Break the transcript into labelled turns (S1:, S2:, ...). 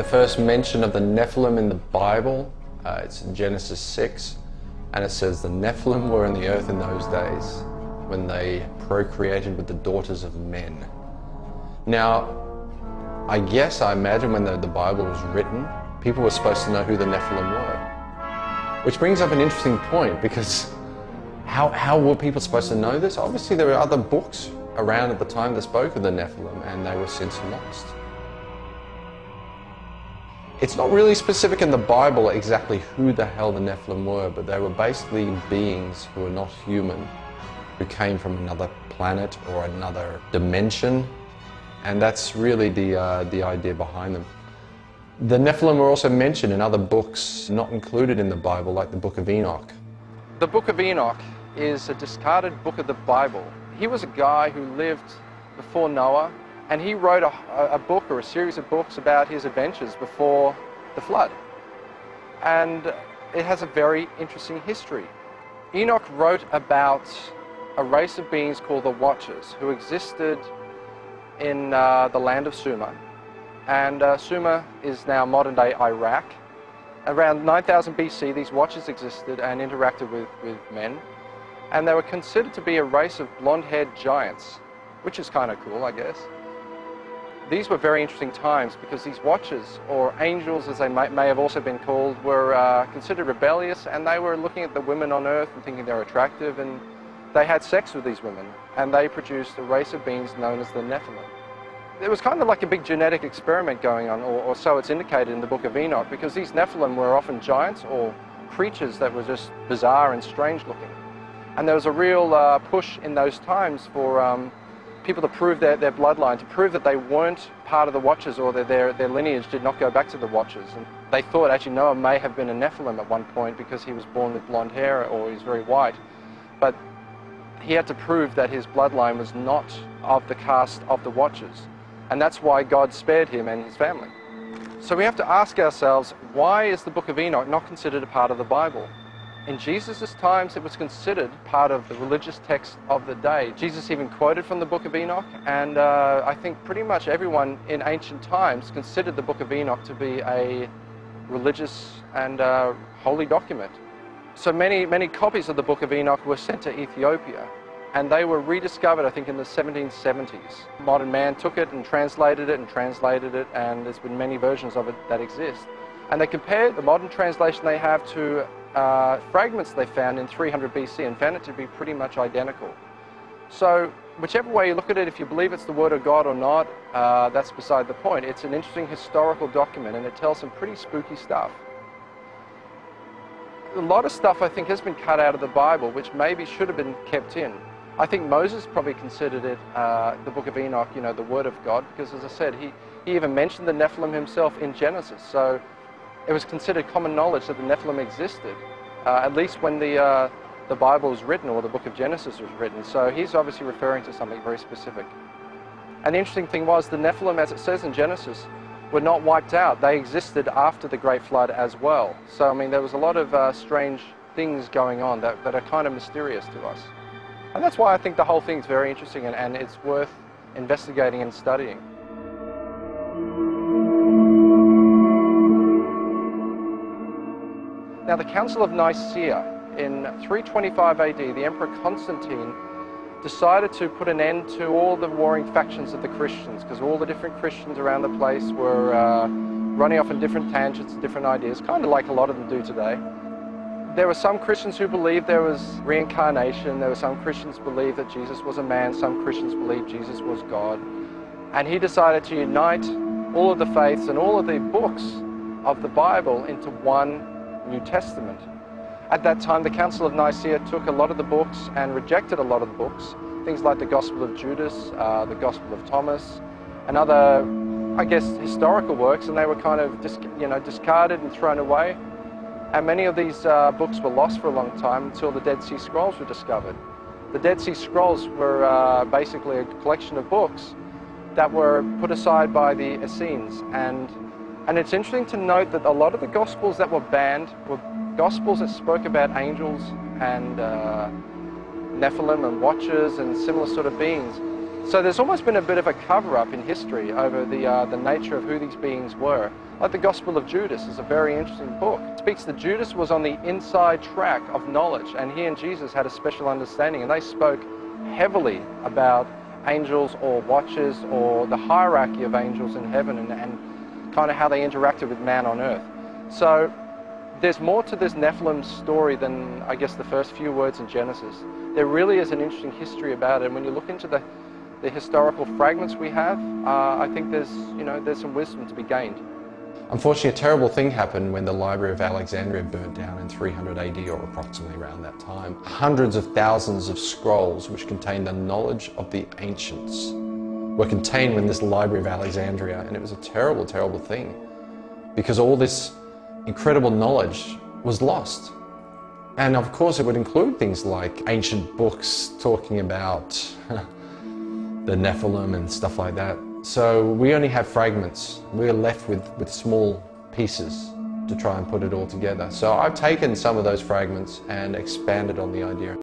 S1: first mention of the Nephilim in the Bible. It's in Genesis 6, and it says the Nephilim were in the earth in those days when they procreated with the daughters of men. Now, I imagine when the Bible was written, people were supposed to know who the Nephilim were. Which brings up an interesting point, because how were people supposed to know this? Obviously there were other books around at the time that spoke of the Nephilim, and they were since lost. It's not really specific in the Bible exactly who the hell the Nephilim were, but they were basically beings who were not human, who came from another planet or another dimension, and that's really the idea behind them. The Nephilim were also mentioned in other books not included in the Bible, like the Book of Enoch. The Book of Enoch is a discarded book of the Bible. He was a guy who lived before Noah, and he wrote a book or a series of books about his adventures before the flood. And it has a very interesting history. Enoch wrote about a race of beings called the Watchers, who existed in the land of Sumer. And Sumer is now modern-day Iraq. Around 9000 BC, these Watchers existed and interacted with men. And they were considered to be a race of blonde-haired giants, which is kind of cool, I guess. These were very interesting times because these Watchers, or angels as they may have also been called, were considered rebellious, and they were looking at the women on earth and thinking they were attractive, and they had sex with these women, and they produced a race of beings known as the Nephilim. It was kind of like a big genetic experiment going on, or so it's indicated in the Book of Enoch, because these Nephilim were often giants or creatures that were just bizarre and strange looking. And there was a real push in those times for people to prove their bloodline, to prove that they weren't part of the Watchers, or their lineage did not go back to the Watchers. And they thought actually Noah may have been a Nephilim at one point because he was born with blonde hair or he was very white. But he had to prove that his bloodline was not of the caste of the Watchers. And that's why God spared him and his family. So we have to ask ourselves, why is the Book of Enoch not considered a part of the Bible? In Jesus' times, it was considered part of the religious text of the day. Jesus even quoted from the Book of Enoch, and I think pretty much everyone in ancient times considered the Book of Enoch to be a religious and holy document. So many copies of the Book of Enoch were sent to Ethiopia, and they were rediscovered, I think, in the 1770s. Modern man took it and translated it, and there's been many versions of it that exist. And they compared the modern translation they have to fragments they found in 300 BC and found it to be pretty much identical. So whichever way you look at it, if you believe it's the Word of God or not, that's beside the point. It's an interesting historical document, and it tells some pretty spooky stuff. A lot of stuff, I think, has been cut out of the Bible, which maybe should have been kept in. I think Moses probably considered it, the Book of Enoch, you know, the Word of God, because as I said, he even mentioned the Nephilim himself in Genesis. So it was considered common knowledge that the Nephilim existed, at least when the Bible was written, or the book of Genesis was written. So he's obviously referring to something very specific. And the interesting thing was, the Nephilim, as it says in Genesis, were not wiped out. They existed after the Great Flood as well. So, I mean, there was a lot of strange things going on that are kind of mysterious to us. And that's why I think the whole thing's very interesting, and it's worth investigating and studying. Now, the Council of Nicaea, in 325 AD, the Emperor Constantine decided to put an end to all the warring factions of the Christians, because all the different Christians around the place were running off in different tangents and different ideas, kind of like a lot of them do today. There were some Christians who believed there was reincarnation. There were some Christians who believed that Jesus was a man. Some Christians believed Jesus was God. And he decided to unite all of the faiths and all of the books of the Bible into one New Testament. At that time, the Council of Nicaea took a lot of the books and rejected a lot of the books, things like the Gospel of Judas, the Gospel of Thomas, and other, I guess, historical works, and they were kind of discarded and thrown away. And many of these books were lost for a long time until the Dead Sea Scrolls were discovered. The Dead Sea Scrolls were basically a collection of books that were put aside by the Essenes. And it's interesting to note that a lot of the Gospels that were banned were Gospels that spoke about angels and Nephilim and Watchers and similar sort of beings.
S2: So there's almost been a bit of a cover-up in history over the nature of who these beings were. Like the Gospel of Judas is a very interesting book. It speaks that Judas was on the inside track of knowledge, and he and Jesus had a special understanding, and they spoke heavily about angels or watchers or the hierarchy of angels in heaven and kind of how they interacted with man on earth. So there's more to this Nephilim story than, I guess, the first few words in Genesis. There really is an interesting history about it, and when you look into the historical fragments we have, I think there's some wisdom to be gained.
S1: Unfortunately, a terrible thing happened when the Library of Alexandria burnt down in 300 AD, or approximately around that time. Hundreds of thousands of scrolls which contained the knowledge of the ancients were contained in this Library of Alexandria, and it was a terrible, terrible thing because all this incredible knowledge was lost. And of course it would include things like ancient books talking about the Nephilim and stuff like that. So we only have fragments. We're left with small pieces to try and put it all together. So I've taken some of those fragments and expanded on the idea.